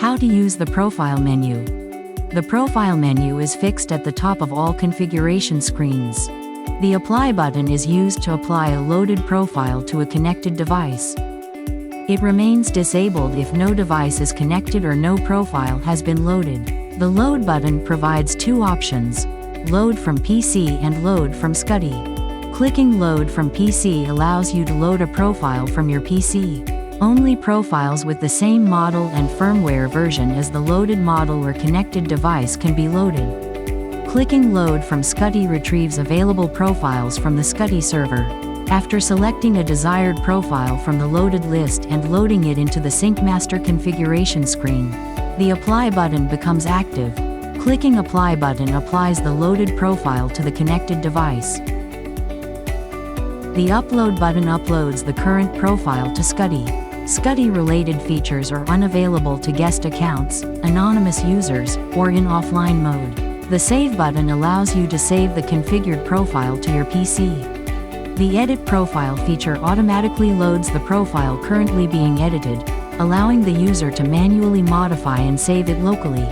How to use the profile menu. The profile menu is fixed at the top of all configuration screens. The Apply button is used to apply a loaded profile to a connected device. It remains disabled if no device is connected or no profile has been loaded. The Load button provides two options: Load from PC and Load from SCSI. Clicking Load from PC allows you to load a profile from your PC. Only profiles with the same model and firmware version as the loaded model or connected device can be loaded. Clicking Load from SCSI retrieves available profiles from the SCSI server. After selecting a desired profile from the loaded list and loading it into the SyncMaster configuration screen, the Apply button becomes active. Clicking Apply button applies the loaded profile to the connected device. The Upload button uploads the current profile to SCSI. SCSI-related features are unavailable to guest accounts, anonymous users, or in offline mode. The Save button allows you to save the configured profile to your PC. The Edit Profile feature automatically loads the profile currently being edited, allowing the user to manually modify and save it locally.